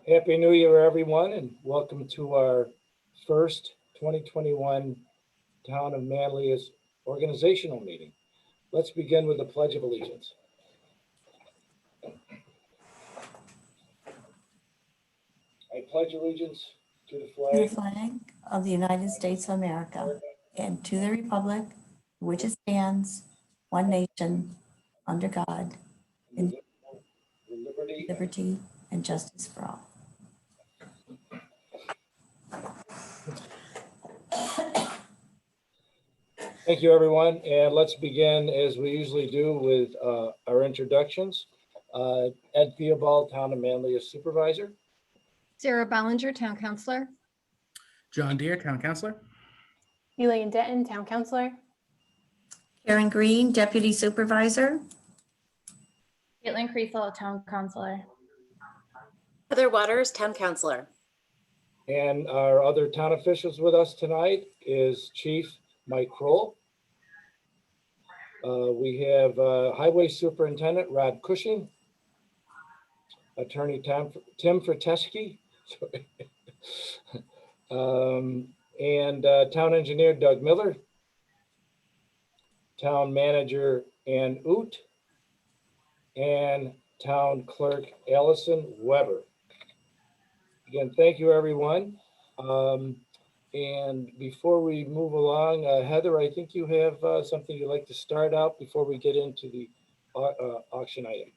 Happy New Year, everyone, and welcome to our first 2021 Town of Manlius organizational meeting. Let's begin with the Pledge of Allegiance. I pledge allegiance to the flag of the United States of America and to the republic for which it stands, one nation, under God, and liberty and justice for all. Thank you, everyone, and let's begin as we usually do with our introductions. Ed Theobald, Town of Manlius Supervisor. Sarah Ballinger, Town Councilor. John Deere, Town Councilor. Elaine Denton, Town Councilor. Karen Green, Deputy Supervisor. Caitlin Creasel, Town Councilor. Heather Waters, Town Councilor. And our other town officials with us tonight is Chief Mike Kroll. We have Highway Superintendent Rod Cushing, Attorney Tim Frateschi, and Town Engineer Doug Miller, Town Manager Ann Oot, and Town Clerk Allison Weber. Again, thank you, everyone. And before we move along, Heather, I think you have something you'd like to start out before we get into the auction item.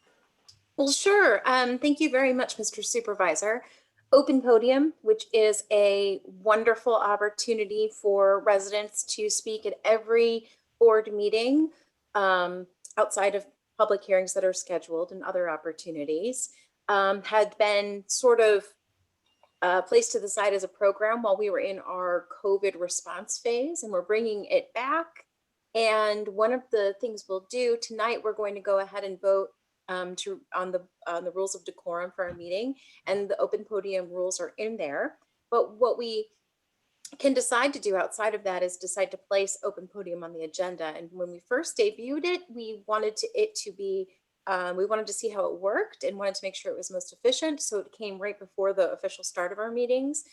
Well, sure. Thank you very much, Mr. Supervisor. Open Podium, which is a wonderful opportunity for residents to speak at every board meeting outside of public hearings that are scheduled and other opportunities, had been sort of placed to the side as a program while we were in our COVID response phase, and we're bringing it back. And one of the things we'll do tonight, we're going to go ahead and vote on the rules of decorum for our meeting, and the open podium rules are in there. But what we can decide to do outside of that is decide to place open podium on the agenda. And when we first debuted it, we wanted we wanted to see how it worked and wanted to make sure it was most efficient. So it came right before the official start of our meetings.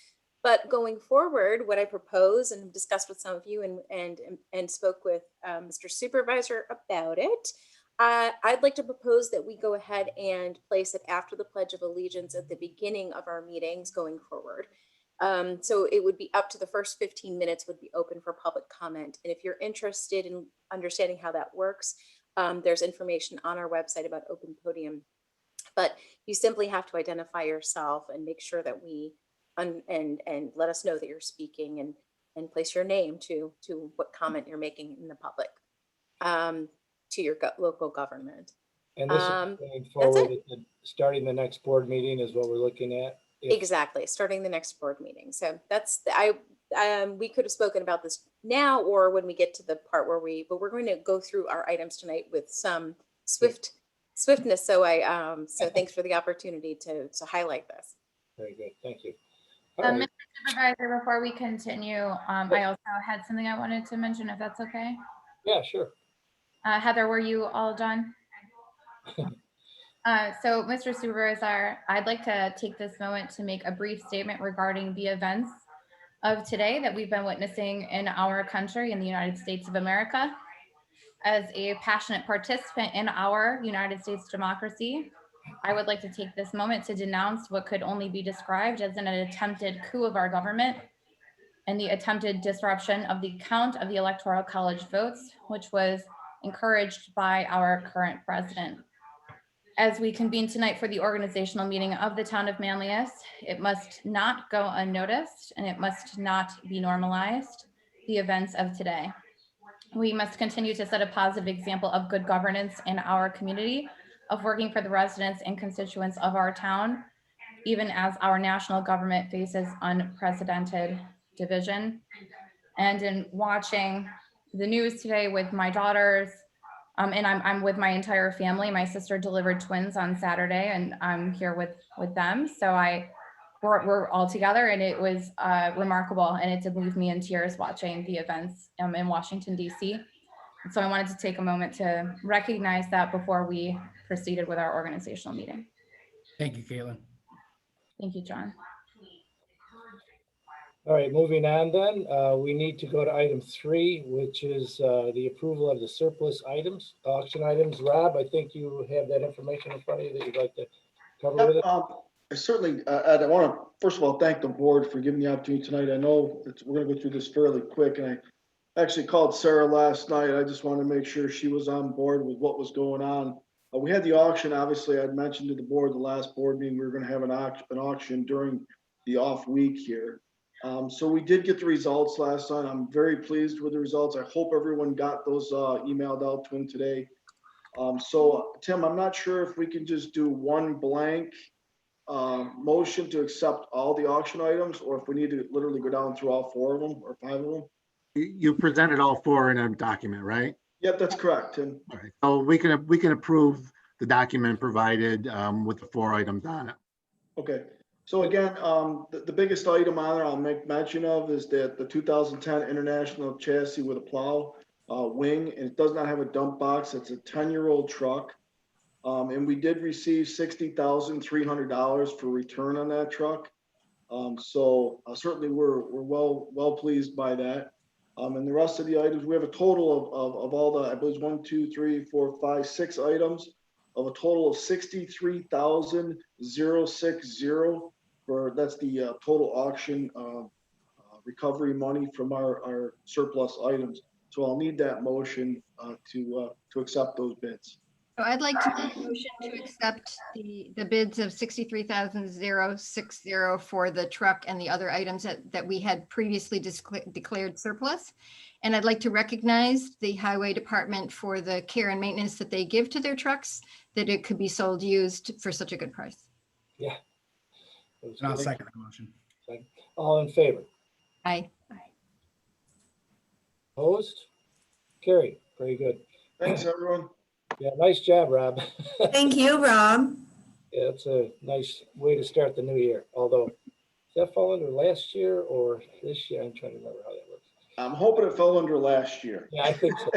But going forward, what I propose and discussed with some of you and spoke with Mr. Supervisor about it, I'd like to propose that we go ahead and place it after the Pledge of Allegiance at the beginning of our meetings going forward. So it would be up to the first 15 minutes would be open for public comment. And if you're interested in understanding how that works, there's information on our website about open podium, but you simply have to identify yourself and make sure that and let us know that you're speaking and place your name to what comment you're making in the public to your local government. And this is going forward, starting the next board meeting is what we're looking at. Exactly, starting the next board meeting. So that's we could have spoken about this now or when we get to the part where but we're going to go through our items tonight with some swiftness. So so thanks for the opportunity to highlight this. Very good, thank you. Mr. Supervisor, before we continue, I also had something I wanted to mention, if that's okay. Yeah, sure. Heather, were you all done? So, Mr. Supervisor, I'd like to take this moment to make a brief statement regarding the events of today that we've been witnessing in our country, in the United States of America. As a passionate participant in our United States democracy, I would like to take this moment to denounce what could only be described as an attempted coup of our government and the attempted disruption of the count of the Electoral College votes, which was encouraged by our current president. As we convene tonight for the organizational meeting of the Town of Manlius, it must not go unnoticed and it must not be normalized, the events of today. We must continue to set a positive example of good governance in our community, of working for the residents and constituents of our town, even as our national government faces unprecedented division. And in watching the news today with my daughters, and I'm with my entire family. My sister delivered twins on Saturday, and I'm here with them. So we're all together, and it was remarkable, and it did leave me in tears watching the events in Washington, D.C. So I wanted to take a moment to recognize that before we proceeded with our organizational meeting. Thank you, Caitlin. Thank you, John. All right, moving on then, we need to go to item 3, which is the approval of the surplus items, auction items. Rob, I think you have that information in front of you that you'd like to cover with us. I certainly, Ed, I want to, first of all, thank the board for giving the opportunity tonight. I know we're going to go through this fairly quick, and I actually called Sarah last night. I just wanted to make sure she was on board with what was going on. We had the auction, obviously, I'd mentioned to the board, the last board meeting, we were going to have an auction during the off week here. So we did get the results last night. I'm very pleased with the results. I hope everyone got those emailed out to them today. So Tim, I'm not sure if we can just do one blank motion to accept all the auction items, or if we need to literally go down through all 4 of them or 5 of them. You presented all 4 in a document, right? Yep, that's correct, Tim. All right. So we can approve the document provided with the 4 items on it. Okay. So again, the biggest item on there I'll make mention of is that the 2010 International Chassis with a plow wing, and it does not have a dump box. It's a 10-year-old truck. And we did receive $60,300 for return on that truck. So certainly we're well pleased by that. And the rest of the items, we have a total of all the, I believe, 1, 2, 3, 4, 5, 6 items of a total of $63,060 for, that's the total auction recovery money from our surplus items. So I'll need that motion to accept those bids. So I'd like to make a motion to accept the bids of $63,060 for the truck and the other items that we had previously declared surplus. And I'd like to recognize the Highway Department for the care and maintenance that they give to their trucks, that it could be sold used for such a good price. Yeah. And I'll second the motion. All in favor? Aye. Opposed? Carried. Very good. Thanks, everyone. Yeah, nice job, Rob. Thank you, Rob. Yeah, it's a nice way to start the new year. Although, does that fall under last year or this year? I'm trying to remember how that works. I'm hoping it fell under last year. Yeah, I think so.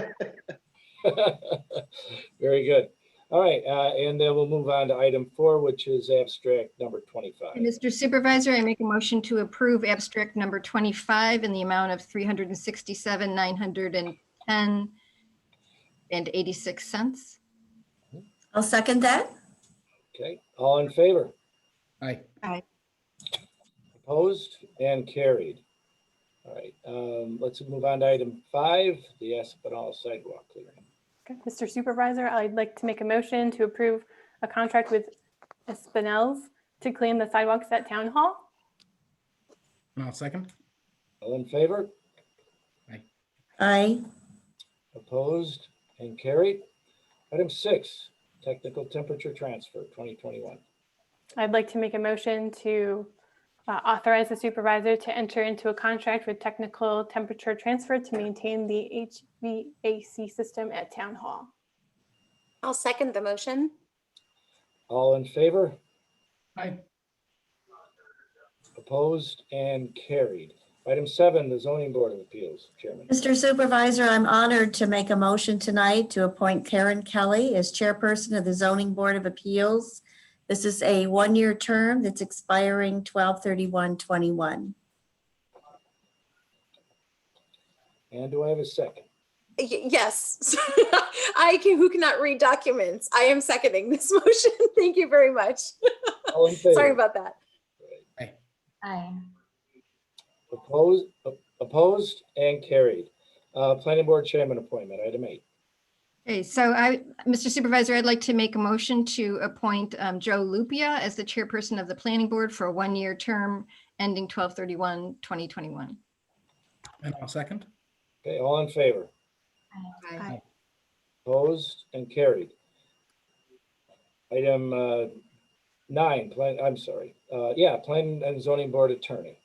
Very good. All right, and then we'll move on to item 4, which is abstract number 25. Mr. Supervisor, I make a motion to approve abstract number 25 in the amount of $367,910.86. I'll second that. Okay, all in favor? Aye. Opposed and carried. All right, let's move on to item 5, the Espinal sidewalk clearing. Okay. Mr. Supervisor, I'd like to make a motion to approve a contract with Espinels to clean the sidewalks at Town Hall. And I'll second. All in favor? Aye. Opposed and carried. Item 6, technical temperature transfer 2021. I'd like to make a motion to authorize the supervisor to enter into a contract with technical temperature transfer to maintain the HVAC system at Town Hall. I'll second the motion. All in favor? Aye. Opposed and carried. Item 7, the Zoning Board of Appeals, Chairman. Mr. Supervisor, I'm honored to make a motion tonight to appoint Karen Kelly as chairperson of the Zoning Board of Appeals. This is a 1-year term that's expiring 12/31/21. And do I have a second? Yes, who cannot read documents. I am seconding this motion. Thank you very much. All in favor? Sorry about that. Aye. Opposed and carried. Planning Board Chairman appointment, item 8. Okay, so Mr. Supervisor, I'd like to make a motion to appoint Joe Lupia as the chairperson of the planning board for a 1-year term ending 12/31/2021. And I'll second. Okay, all in favor? Aye. Opposed and carried. Item 9, Plan and Zoning Board Attorney.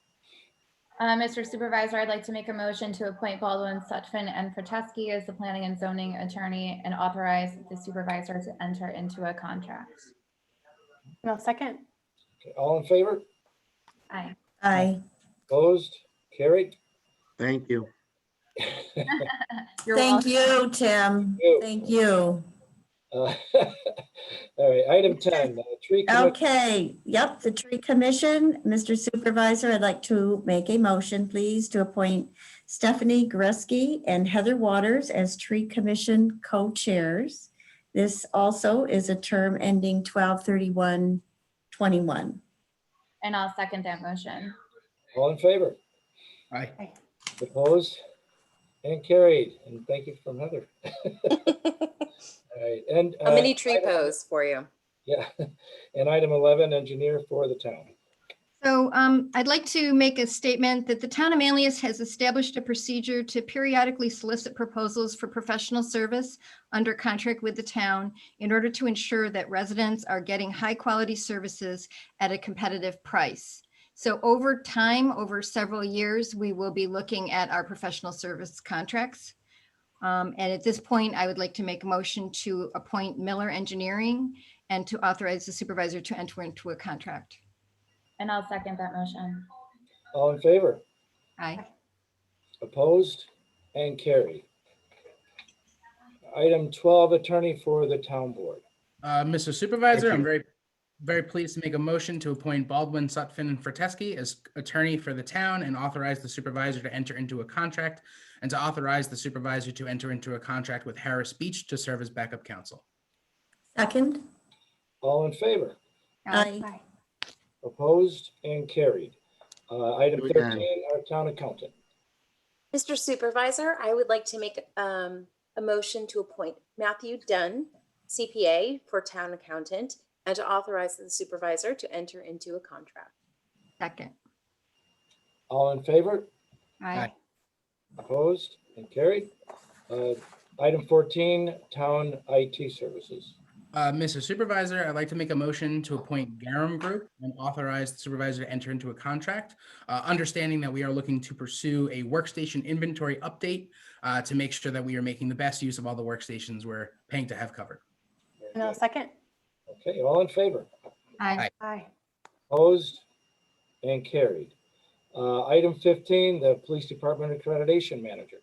Mr. Supervisor, I'd like to make a motion to appoint Baldwin, Sutphin, and Proteski as the planning and zoning attorney and authorize the supervisor to enter into a contract. And I'll second. Okay, all in favor? Aye. Aye. Opposed? Carried? Thank you. You're Thank welcome. you, Tim. you. Thank you. All right, item 10, tree commission. Okay, yep, the tree commission. Mr. Supervisor, I'd like to make a motion, please, to appoint Stephanie Greski and Heather Waters as tree commission co-chairs. This also is a term ending 12/31/21. And I'll second that motion. All in favor? Aye. Opposed? And carried. And thank you from Heather. All right, and. A mini tree item- pose for you. Yeah, and item 11, engineer for the town. So I'd like to make a statement that the town of Manlius has established a procedure to periodically solicit proposals for professional service under contract with the town in order to ensure that residents are getting high quality services at a competitive price. So over time, over several years, we will be looking at our professional service contracts. And at this point, I would like to make a motion to appoint Miller Engineering and to authorize the supervisor to enter into a contract. And I'll second that motion. All in favor? Aye. Opposed? And carried. Item 12, attorney for the town board. Mr. Supervisor, Thank I'm very pleased to make a motion to appoint Baldwin, Sutphin, and Fortesky as attorney for the town and authorize the supervisor to enter into a contract and to authorize the supervisor to enter into a contract with Harris Beach to serve as backup counsel. Second? All in favor? Aye. Opposed? And carried. Item Do it again. 13, our town accountant. Mr. Supervisor, I would like to make a motion to appoint Matthew Dunn, CPA, for town accountant, and to authorize the supervisor to enter into a contract. Second. All in favor? Aye. Opposed? And carried. Item 14, town IT services. Mr. Supervisor, I'd like to make a motion to appoint Garum Group and authorize the supervisor to enter into a contract, understanding that we are looking to pursue a workstation inventory update to make sure that we are making the best use of all the workstations we're paying to have covered. Very And I'll good. second. Okay, all in favor? Aye. Aye. Opposed? And carried. Item 15, the police department accreditation manager.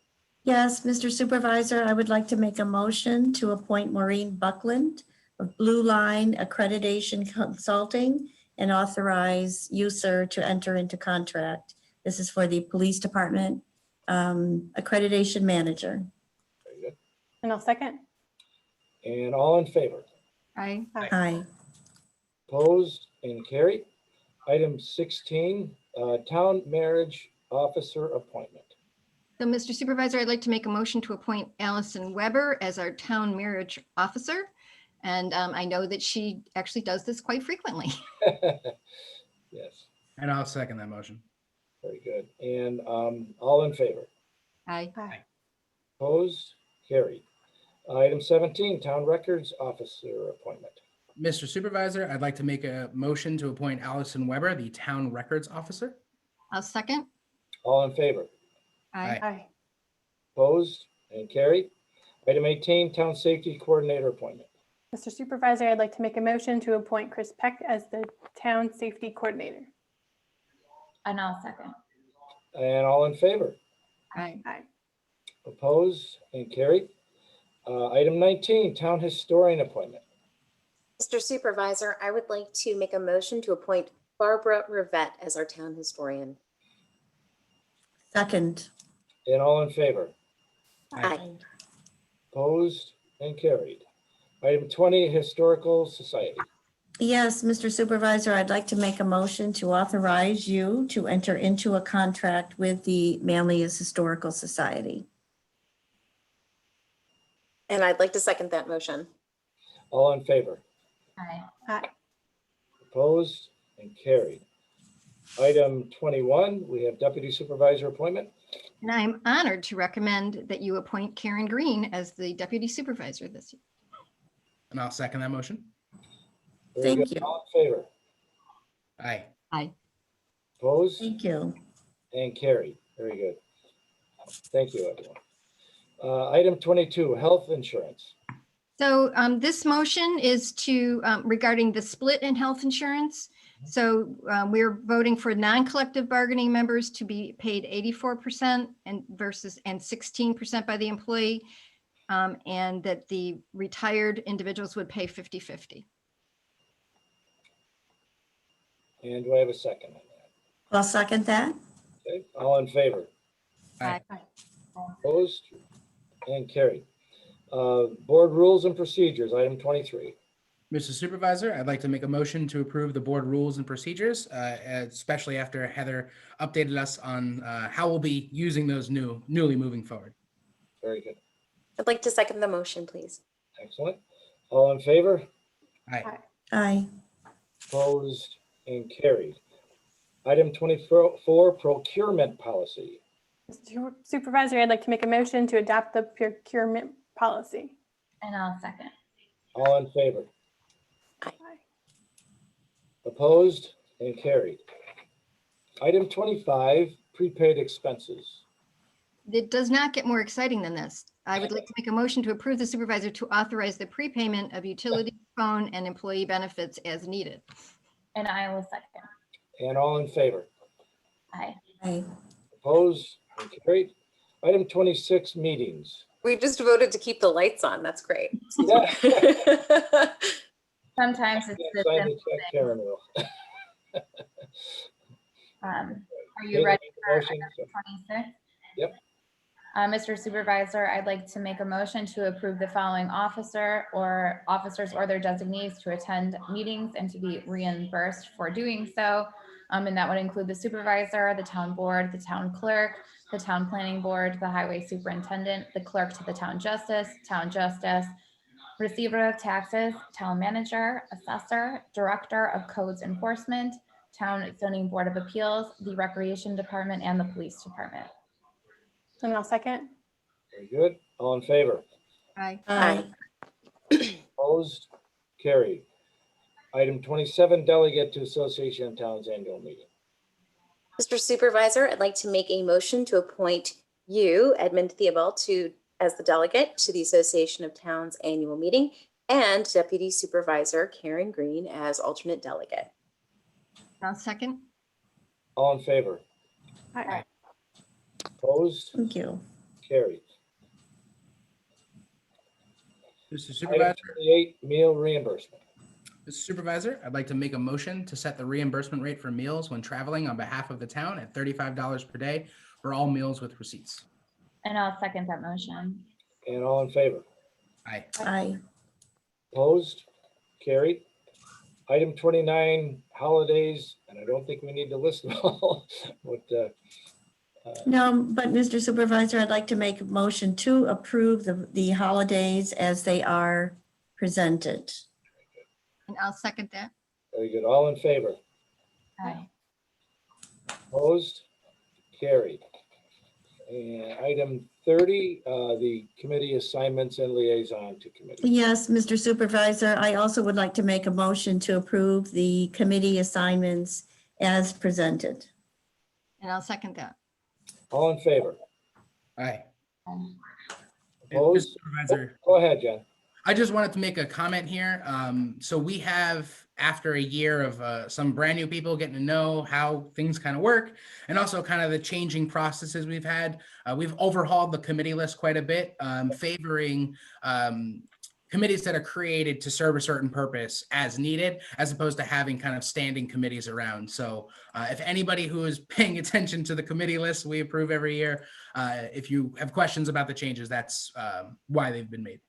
Yes, Mr. Supervisor, I would like to make a motion to appoint Maureen Buckland of Blue Line Accreditation Consulting and authorize you, sir, to enter into contract. This is for the police department accreditation manager. Very good. And I'll second. And all in favor? Aye. Aye. Opposed and carried. Item 16, town marriage officer appointment. So, Mr. Supervisor, I'd like to make a motion to appoint Allison Weber as our town marriage officer. And I know that she actually does this quite frequently. Yes, And I'll second that motion. very good. And all in favor? Aye. Opposed? Carried. Item 17, town records officer appointment. Mr. Supervisor, I'd like to make a motion to appoint Allison Weber, the town records officer. I'll second. All in favor? Aye. Aye. Opposed and carried. Item 18, town safety coordinator appointment. Mr. Supervisor, I'd like to make a motion to appoint Chris Peck as the town safety coordinator. And I'll second. And all in favor? Aye. Aye. Opposed and carried. Item 19, town historian appointment. Mr. Supervisor, I would like to make a motion to appoint Barbara Rivette as our town historian. Second. And all in favor? Aye. Opposed and carried. Item 20, historical society. Yes, Mr. Supervisor, I'd like to make a motion to authorize you to enter into a contract with the Manlius Historical Society. And I'd like to second that motion. All in favor? Aye. Aye. Opposed and carried. Item 21, we have deputy supervisor appointment. And I'm honored to recommend that you appoint Karen Green as the deputy supervisor this year. And I'll second that motion. Very Thank good. you. All in favor? Aye. Aye. Opposed Thank you. and carried. Very good. Thank you, everyone. Item 22, health insurance. So this motion is to regarding the split in health insurance. So we're voting for non-collective bargaining members to be paid 84% and 16% by the employee. and that the retired individuals would pay 50/50. And do I have a second on that? I'll second that. Okay, all in favor? Aye. Opposed? And carried. Board rules and procedures, item 23. Mr. Supervisor, I'd like to make a motion to approve the board rules and procedures, especially after Heather updated us on how we'll be using those newly moving forward. Very good. I'd like to second the motion, please. Excellent. All in favor? Aye. Aye. Opposed and carried. Item 24, procurement policy. Mr. Supervisor, I'd like to make a motion to adopt the procurement policy. And I'll second. All in favor? Aye. Opposed and carried. Item 25, prepaid expenses. It does not get more exciting than this. I would like to make a motion to approve the supervisor to authorize the prepayment of utility, phone, and employee benefits as needed. And I will second. And all in favor? Aye. Aye. Opposed and carried. Item 26, meetings. We just voted to keep the lights on. That's great. Yeah. Sometimes it's the Sign the simple check, thing. Karen will. Are you Okay, ready for motion. item 26? Yep. Mr. Supervisor, I'd like to make a motion to approve the following officers or their designees to attend meetings and to be reimbursed for doing so. And that would include the supervisor, the town board, the town clerk, the town planning board, the highway superintendent, the clerk to the town justice, receiver of taxes, town manager, assessor, director of codes enforcement, town zoning board of appeals, the recreation department, and the police department. And I'll second. Very good. All in favor? Aye. Aye. Opposed? Carried. Item 27, delegate to Association of Towns annual meeting. Mr. Supervisor, I'd like to make a motion to appoint you, Edmund Theobald, as the delegate to the Association of Towns annual meeting, and Deputy Supervisor Karen Green as alternate delegate. I'll second. All in favor? Aye. Opposed? Thank you. Carried. Mr. Item Supervisor, 28, meal reimbursement. Mr. Supervisor, I'd like to make a motion to set the reimbursement rate for meals when traveling on behalf of the town at $35 per day for all meals with receipts. And I'll second that motion. And all in favor? Aye. Aye. Opposed? Carried. Item 29, holidays, and I don't think we need to list them all. But, No, but Mr. Supervisor, I'd like to make a motion to approve the holidays as they are presented. And I'll second that. very good. All in favor? Aye. Opposed? Carried. And item 30, the committee assignments and liaison to committee. Yes, Mr. Supervisor, I also would like to make a motion to approve the committee assignments as presented. And I'll second that. All in favor? Aye. And Mr. Opposed? Supervisor, Go ahead, John. I just wanted to make a comment here. So we have, after a year of some brand new people getting to know how things kind of work, and also kind of the changing processes we've had, we've overhauled the committee list quite a bit, favoring committees that are created to serve a certain purpose as needed, as opposed to having kind of standing committees around. So if anybody who is paying attention to the committee list we approve every year, if you have questions about the changes, that's why they've been made.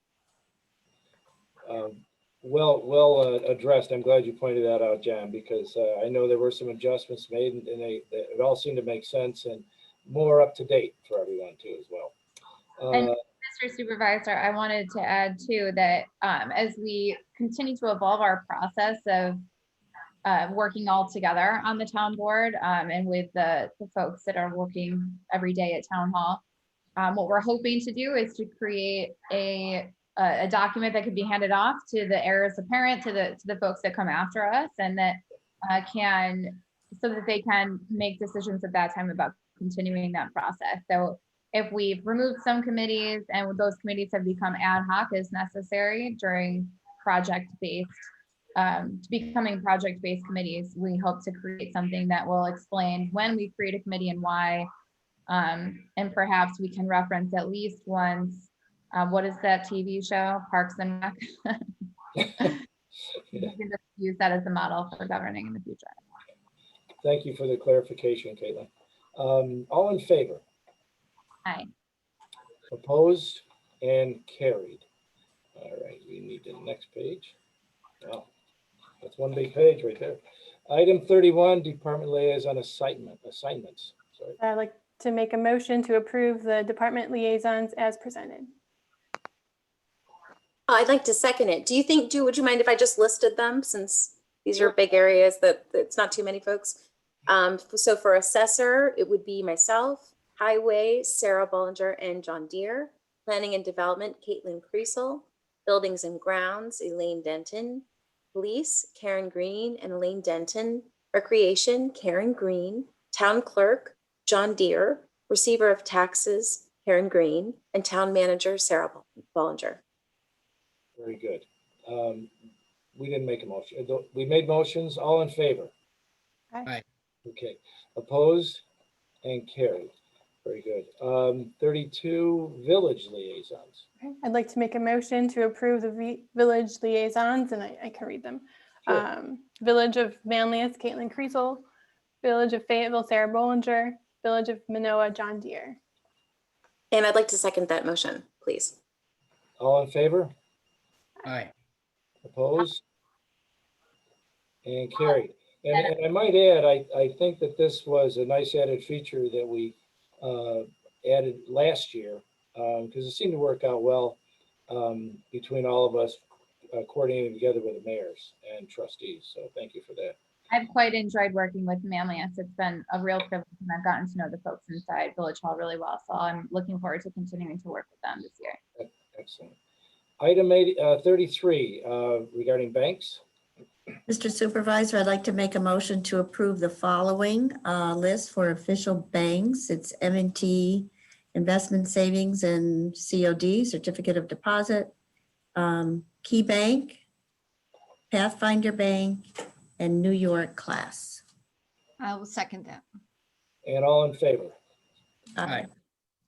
Well addressed. I'm glad you pointed that out, John, because I know there were some adjustments made and it all seemed to make sense and more up to date for everyone too as well. And Mr. Supervisor, I wanted to add too that as we continue to evolve our process of working all together on the town board and with the folks that are working every day at town hall, what we're hoping to do is to create a document that could be handed off to the heirs apparent to the folks that come after us, and that so that they can make decisions at that time about continuing that process. So if we've removed some committees and those committees have become ad hoc as necessary during project-based, becoming project-based committees, we hope to create something that will explain when we create a committee and why, and perhaps we can reference at least once What is that TV show? Parks and Rec? You can just use that as the model for governing in the future. Thank you for the clarification, Caitlin. All in favor? Aye. Opposed and carried. All right, we need the next page. Wow, that's one big page right there. Item 31, Department Liaison assignments. Sorry. I'd like to make a motion to approve the department liaisons as presented. I'd like to second it. Do you think, would you mind if I just listed them, since these are big areas that it's not too many folks? So for assessor, it would be myself, highway, Sarah Bollinger and John Deere, planning and development, Caitlin Creasel, buildings and grounds, Elaine Denton, police, Karen Green and Elaine Denton, recreation, Karen Green, town clerk, John Deere, receiver of taxes, Karen Green, and town manager, Sarah Bollinger. Very good. We didn't make a motion. We made motions. All in favor? Aye. Okay. Opposed and carried. Very good. 32, Village Liaisons. Okay. I'd like to make a motion to approve the village liaisons, and I can read them. Sure. Village of Manlius, Caitlin Creasel, Village of Fayetteville, Sarah Bollinger, Village of Manoa, John Deere. And I'd like to second that motion, please. All in favor? Aye. Opposed and carried. And I might add, I think that this was a nice added feature that we added last year, because it seemed to work out well between all of us coordinating together with the mayors and trustees. So thank you for that. I've quite enjoyed working with Manlius. It's been a real privilege, and I've gotten to know the folks inside Village Hall really well. So I'm looking forward to continuing to work with them this year. Excellent. Item 33, regarding banks. Mr. Supervisor, I'd like to make a motion to approve the following list for official banks. It's M&T Investment Savings and COD, Certificate of Deposit, Key Bank, Pathfinder Bank, and New York Class. I will second that. And all in favor? Aye.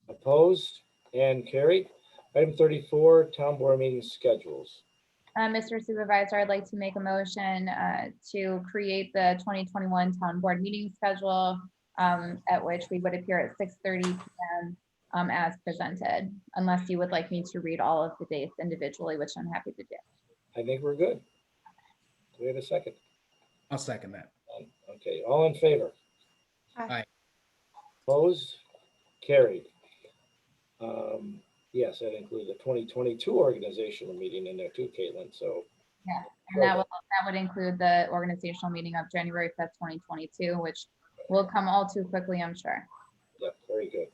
Opposed and carried. Item 34, Town Board meeting schedules. Mr. Supervisor, I'd like to make a motion to create the 2021 Town Board meeting schedule, at which we would appear at 6:30 p.m. As presented, unless you would like me to read all of the dates individually, which I'm happy to do. I think we're good. Do we have a second? I'll second that. Okay, all in favor? Aye. Opposed? Carried. Yes, that includes the 2022 organizational meeting in there too, Caitlin, so. Yeah, and that would include the organizational meeting of January 5th, 2022, which will come all too quickly, I'm sure. Yeah, very good.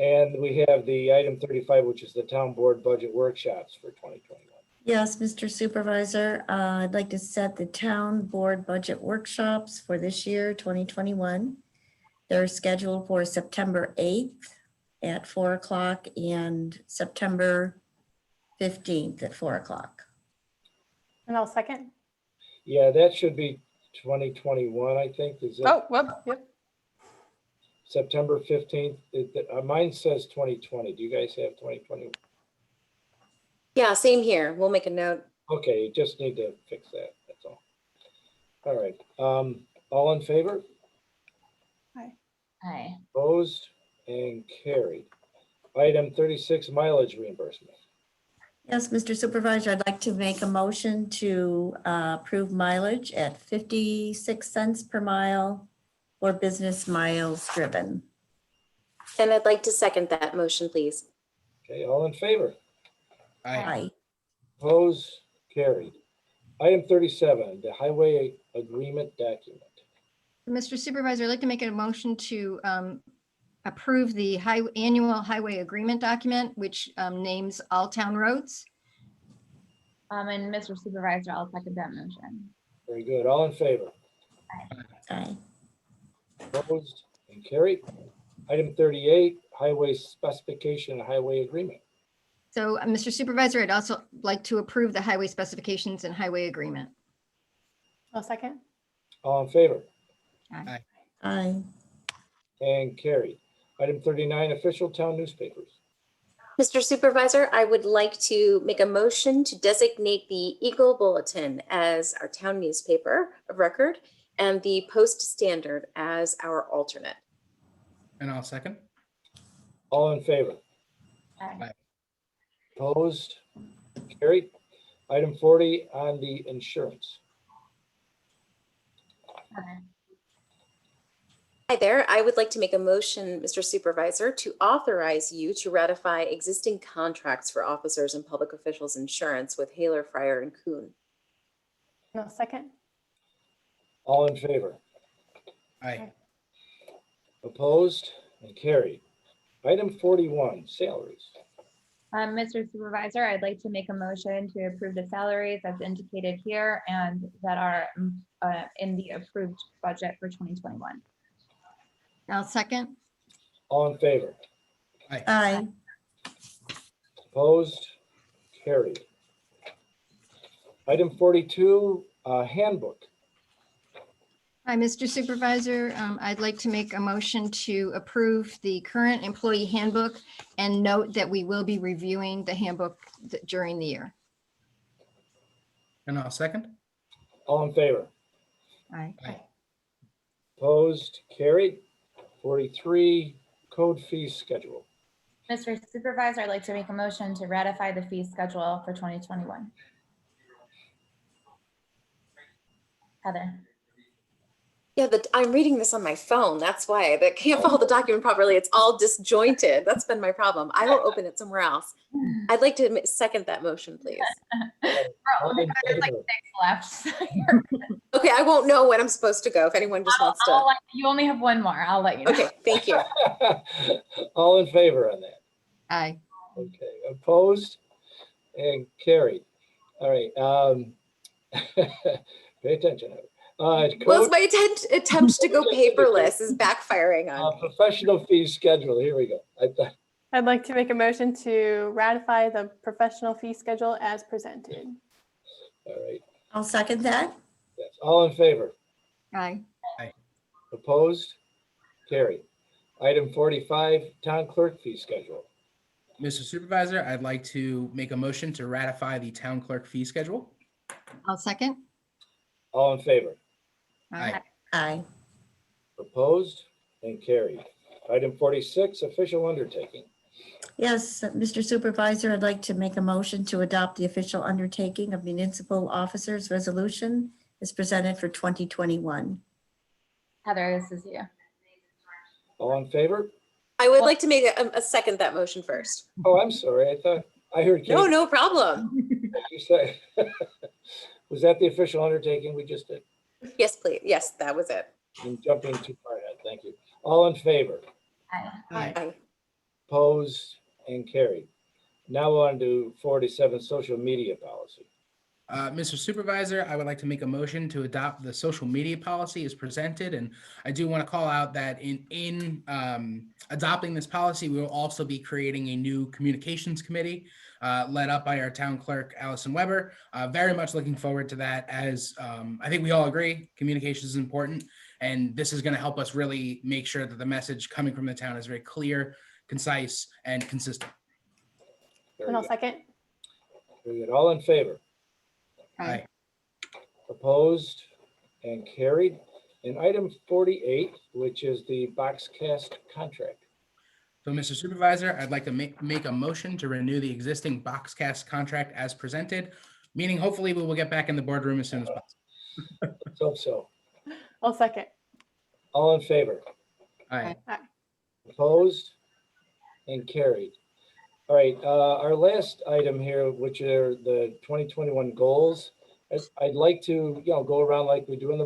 And we have the item 35, which is the town board budget workshops for 2021. Yes, Mr. Supervisor, I'd like to set the town board budget workshops for this year, 2021. They're scheduled for September 8th at 4 o'clock and September 15th at 4 o'clock. And I'll second. Yeah, that should be 2021, I think. Is it? Oh, well, yep. September 15th. Mine says 2020. Do you guys have 2020? Yeah, same here. We'll make a note. Okay, you just need to fix that. That's all. All right. All in favor? Aye. Opposed and carried. Item 36, mileage reimbursement. Yes, Mr. Supervisor, I'd like to make a motion to approve mileage at 56 cents per mile for business miles driven. And I'd like to second that motion, please. Okay, all in favor? Aye. Opposed, carried. Item 37, the highway agreement document. Mr. Supervisor, I'd like to make a motion to approve the annual highway agreement document, which names all town roads. And Mr. Supervisor, I'll second that motion. Very good. All in favor? Aye. Opposed and carried. Item 38, highway specification and highway agreement. So, Mr. Supervisor, I'd also like to approve the highway specifications and highway agreement. I'll second. All in favor? Aye. And carried. Item 39, official town newspapers. Mr. Supervisor, I would like to make a motion to designate the Eagle Bulletin as our town newspaper of record and the Post Standard as our alternate. And I'll second. All in favor? Aye. Opposed? Carried. Item 40 on the insurance. Heather. Hi there. I would like to make a motion, Mr. Supervisor, to authorize you to ratify existing contracts for officers and public officials insurance with Haler, Fryer, and Kuhn. No, second. All in favor? Aye. Opposed? And carried. Item 41, salaries. Mr. Supervisor, I'd like to make a motion to approve the salaries as indicated here and that are in the approved budget for 2021. I'll second. All in favor? Aye. Opposed? Carried. Item 42, handbook. Hi, Mr. Supervisor. I'd like to make a motion to approve the current employee handbook and note that we will be reviewing the handbook during the year. And I'll second. All in favor? Aye. Opposed? Carried. 43, code fee schedule. Mr. Supervisor, I'd like to make a motion to ratify the fee schedule for 2021. Heather. Yeah, I'm reading this on my phone. That's why I can't follow the document properly. It's all disjointed. That's been my problem. I will open it somewhere else. I'd like to second that motion, please. All in There's like favor? 6 left. Okay, I won't know when I'm supposed to go if anyone just wants to. You only have one more. I'll let you know. Okay, thank you. All in favor on that? Aye. Okay, opposed and carried. All right. Pay attention. Well, it's Code, my attempt to go paperless is backfiring on me. professional fee schedule. Here we go. I'd like to make a motion to ratify the professional fee schedule as presented. All right. I'll second that. Yes. All in favor? Aye. Opposed? Carried. Item 45, town clerk fee schedule. Mr. Supervisor, I'd like to make a motion to ratify the town clerk fee schedule. I'll second. All in favor? Aye. Aye. Opposed and carried. Item 46, official undertaking. Yes, Mr. Supervisor, I'd like to make a motion to adopt the official undertaking of municipal officers resolution as presented for 2021. Heather, this is you. All in favor? I would like to make a second that motion first. Oh, I'm sorry. I thought I heard. No, Kate. no problem. You say. Was that the official undertaking we just did? Yes, please. Yes, that was it. I'm jumping too far ahead. Thank you. All in favor? Aye. Aye. Opposed and carried. Now on to 47, social media policy. Mr. Supervisor, I would like to make a motion to adopt the social media policy as presented. And I do want to call out that in adopting this policy, we will also be creating a new communications committee led up by our town clerk, Allison Weber. Very much looking forward to that, as I think we all agree, communication is important. And this is going to help us really make sure that the message coming from the town is very clear, concise, and consistent. Very And I'll good. second. Very good. All in favor? Aye. Opposed and carried. And item 48, which is the Boxcast contract. So, Mr. Supervisor, I'd like to make a motion to renew the existing Boxcast contract as presented, meaning hopefully we will get back in the boardroom as soon as possible. Let's hope so. I'll second. All in favor? Aye. Opposed and carried. All right, our last item here, which are the 2021 goals. I'd like to, go around like we do in the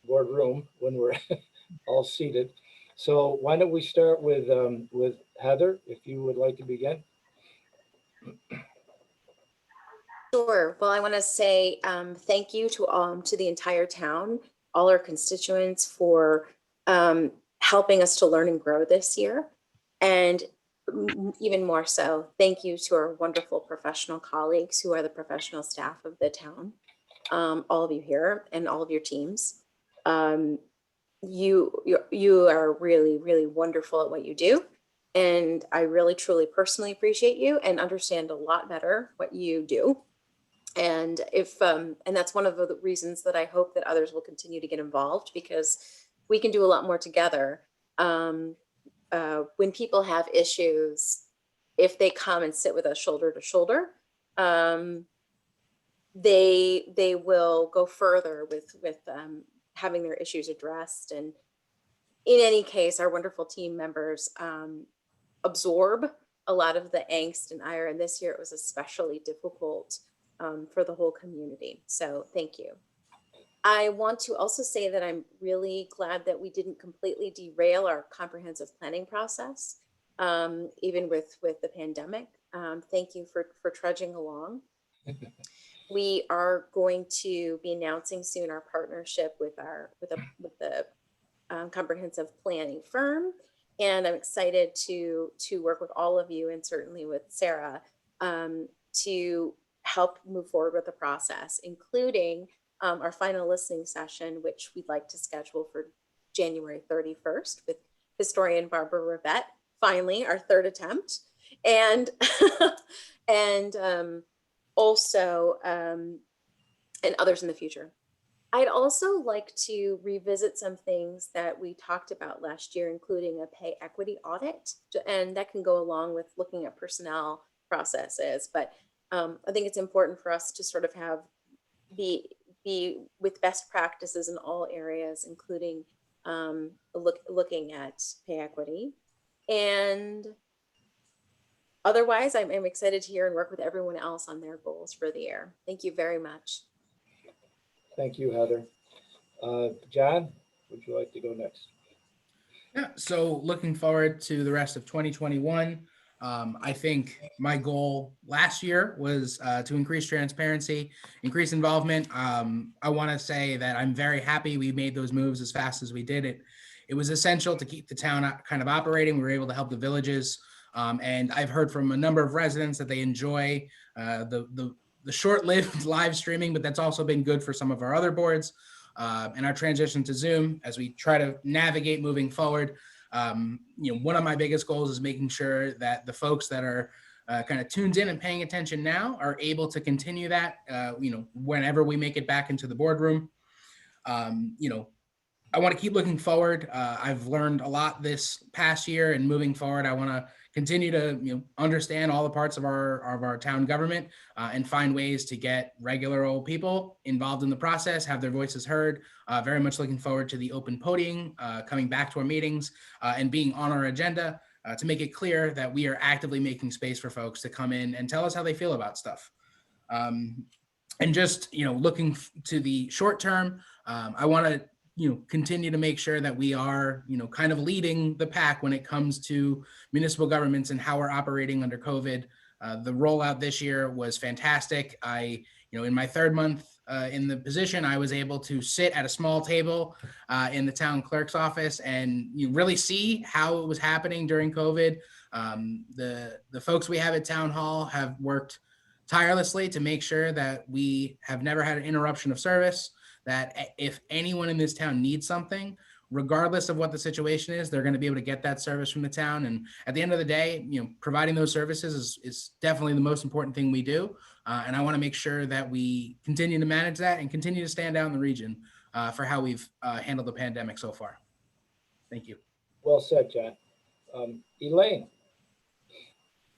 boardroom when we're all seated. So why don't we start with Heather, if you would like to begin? Sure. Well, I want to say thank you to the entire town, all our constituents for helping us to learn and grow this year. And even more so, thank you to our wonderful professional colleagues who are the professional staff of the town, all of you here and all of your teams. You are really, really wonderful at what you do. And I really, truly, personally appreciate you and understand a lot better what you do. And and that's one of the reasons that I hope that others will continue to get involved, because we can do a lot more together. When people have issues, if they come and sit with us shoulder to shoulder, they will go further with having their issues addressed. And in any case, our wonderful team members absorb a lot of the angst and ire. And this year it was especially difficult for the whole community. So thank you. I want to also say that I'm really glad that we didn't completely derail our comprehensive planning process, even with the pandemic. Thank you for trudging along. We are going to be announcing soon our partnership with the comprehensive planning firm, and I'm excited to work with all of you, and certainly with Sarah, to help move forward with the process, including our final listening session, which we'd like to schedule for January 31st with historian Barbara Rivette. Finally, our third attempt, and also and others in the future. I'd also like to revisit some things that we talked about last year, including a pay equity audit, and that can go along with looking at personnel processes. But I think it's important for us to sort of be with best practices in all areas, including looking at pay equity. And otherwise, I'm excited to hear and work with everyone else on their goals for the year. Thank you very much. Thank you, Heather. John, would you like to go next? Yeah, so looking forward to the rest of 2021. I think my goal last year was to increase transparency, increase involvement. I want to say that I'm very happy we made those moves as fast as we did. It was essential to keep the town kind of operating. We were able to help the villages. And I've heard from a number of residents that they enjoy the short-lived live streaming, but that's also been good for some of our other boards. And our transition to Zoom as we try to navigate moving forward. One of my biggest goals is making sure that the folks that are kind of tuned in and paying attention now are able to continue that, whenever we make it back into the boardroom. I want to keep looking forward. I've learned a lot this past year, and moving forward, I want to continue to understand all the parts of our town government and find ways to get regular old people involved in the process, have their voices heard. Very much looking forward to the open podium, coming back to our meetings and being on our agenda to make it clear that we are actively making space for folks to come in and tell us how they feel about stuff. And just, looking to the short term, I want to continue to make sure that we are, kind of leading the pack when it comes to municipal governments and how we're operating under COVID. The rollout this year was fantastic. In my third month in the position, I was able to sit at a small table in the town clerk's office and really see how it was happening during COVID. The folks we have at Town Hall have worked tirelessly to make sure that we have never had an interruption of service, that if anyone in this town needs something, regardless of what the situation is, they're going to be able to get that service from the town. And at the end of the day, providing those services is definitely the most important thing we do. And I want to make sure that we continue to manage that and continue to stand out in the region for how we've handled the pandemic so far. Thank you. Well said, John. Elaine.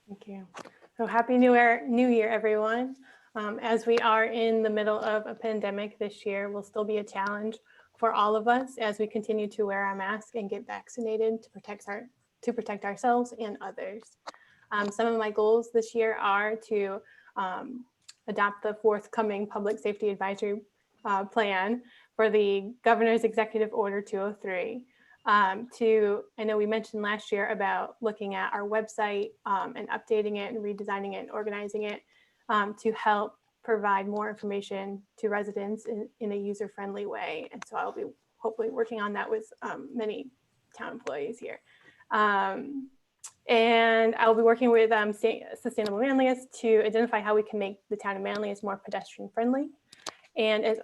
Thank you. So happy New Year, everyone. As we are in the middle of a pandemic this year, will still be a challenge for all of us as we continue to wear our mask and get vaccinated to protect ourselves and others. Some of my goals this year are to adopt the forthcoming Public Safety Advisory Plan for the Governor's Executive Order 203. I know we mentioned last year about looking at our website and updating it and redesigning it and organizing it to help provide more information to residents in a user-friendly way. And so I'll be hopefully working on that with many town employees here. And I'll be working with Sustainable Manlius to identify how we can make the town of Manlius more pedestrian friendly. And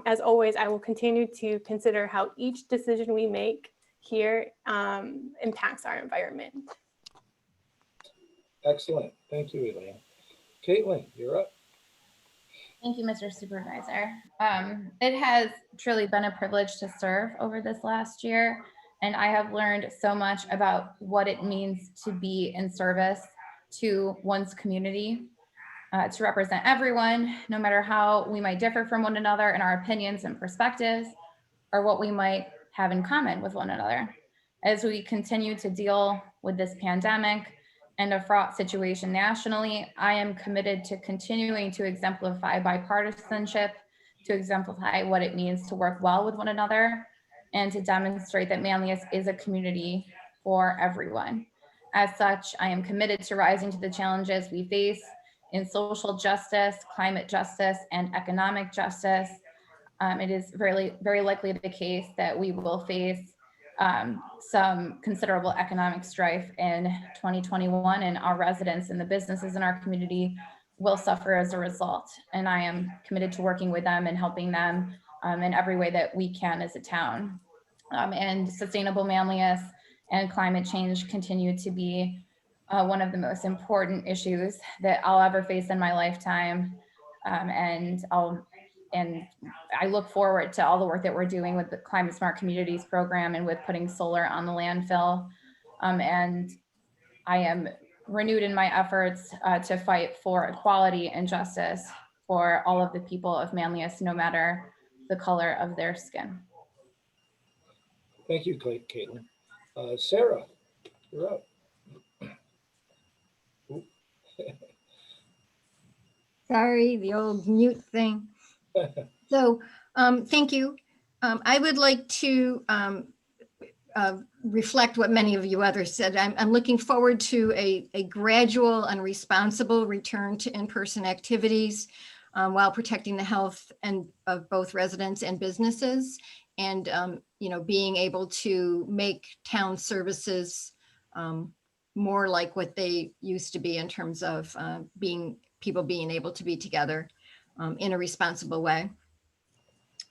as always, I will continue to consider how each decision we make here impacts our environment. Excellent. Thank you, Elaine. Caitlin, you're up. Thank you, Mr. Supervisor. It has truly been a privilege to serve over this last year, and I have learned so much about what it means to be in service to one's community, to represent everyone, no matter how we might differ from one another in our opinions and perspectives, or what we might have in common with one another. As we continue to deal with this pandemic and a fraught situation nationally, I am committed to continuing to exemplify bipartisanship, to exemplify what it means to work well with one another, and to demonstrate that Manlius is a community for everyone. As such, I am committed to rising to the challenges we face in social justice, climate justice, and economic justice. It is very likely the case that we will face some considerable economic strife in 2021, and our residents and the businesses in our community will suffer as a result. And I am committed to working with them and helping them in every way that we can as a town. And sustainable Manlius and climate change continue to be one of the most important issues that I'll ever face in my lifetime. And I look forward to all the work that we're doing with the Climate Smart Communities program and with putting solar on the landfill. And I am renewed in my efforts to fight for equality and justice for all of the people of Manlius, no matter the color of their skin. Thank you, Caitlin. Sarah, you're up. Sorry, the old mute thing. So thank you. I would like to reflect what many of you others said. I'm looking forward to a gradual and responsible return to in-person activities while protecting the health of both residents and businesses, and being able to make town services more like what they used to be in terms of people being able to be together in a responsible way.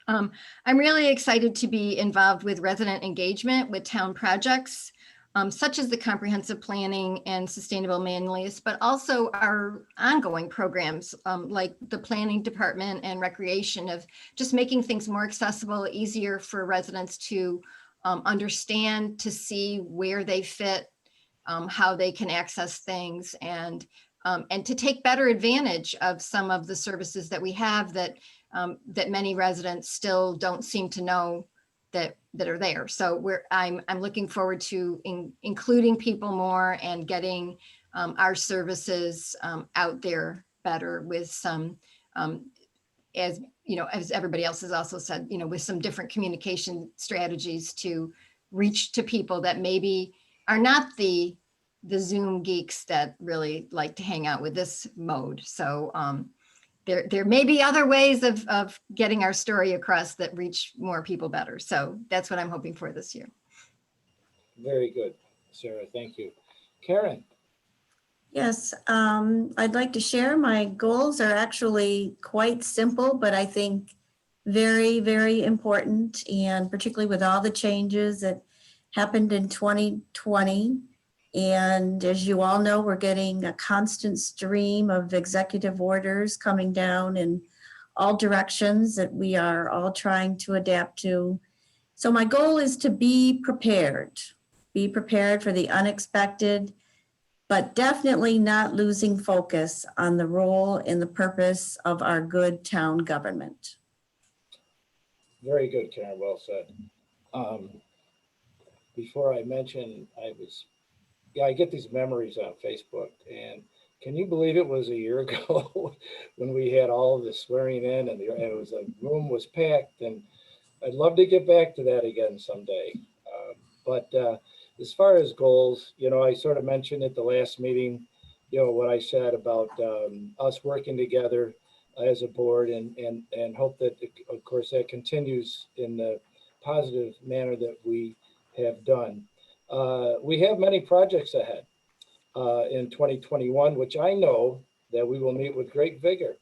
I'm really excited to be involved with resident engagement with town projects, such as the comprehensive planning and sustainable Manlius, but also our ongoing programs like the planning department and recreation, of just making things more accessible, easier for residents to understand, to see where they fit, how they can access things, and to take better advantage of some of the services that we have that many residents still don't seem to know that are there. So I'm looking forward to including people more and getting our services out there better with some, as everybody else has also said, with some different communication strategies to reach to people that maybe are not the Zoom geeks that really like to hang out with this mode. So there may be other ways of getting our story across that reach more people better. So that's what I'm hoping for this year. Very good, Sarah. Thank you. Karen. Yes, I'd like to share. My goals are actually quite simple, but I think very, very important, and particularly with all the changes that happened in 2020. And as you all know, we're getting a constant stream of executive orders coming down in all directions that we are all trying to adapt to. So my goal is to be prepared for the unexpected, but definitely not losing focus on the role and the purpose of our good town government. Very good, Karen. Well said. Before I mention, I get these memories on Facebook, and can you believe it was a year ago when we had all of the swearing in, and it was the room was packed, and I'd love to get back to that again someday. But as far as goals, I sort of mentioned at the last meeting, what I said about us working together as a board, and hope that, of course, that continues in the positive manner that we have done. We have many projects ahead in 2021, which I know that we will meet with great vigor.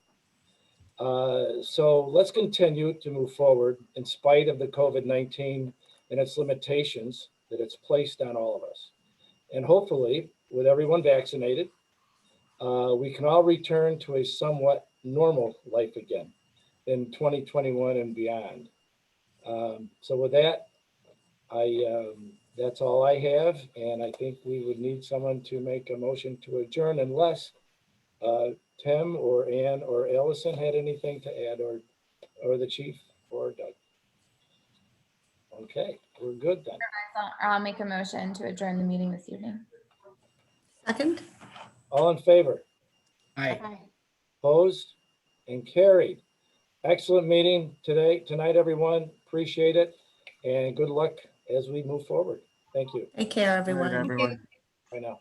So let's continue to move forward in spite of the COVID-19 and its limitations that it's placed on all of us. And hopefully, with everyone vaccinated, we can all return to a somewhat normal life again in 2021 and beyond. So with that, that's all I have, and I think we would need someone to make a motion to adjourn unless Tim or Ann or Allison had anything to add, or the chief or Doug. Okay, we're good then. I'll make a motion to adjourn the meeting this evening. Second? All in favor? Aye. Opposed and carried. Excellent meeting tonight, everyone. Appreciate it, and good luck as we move forward. Thank you. Take care, Good night, everyone. everyone. Bye now.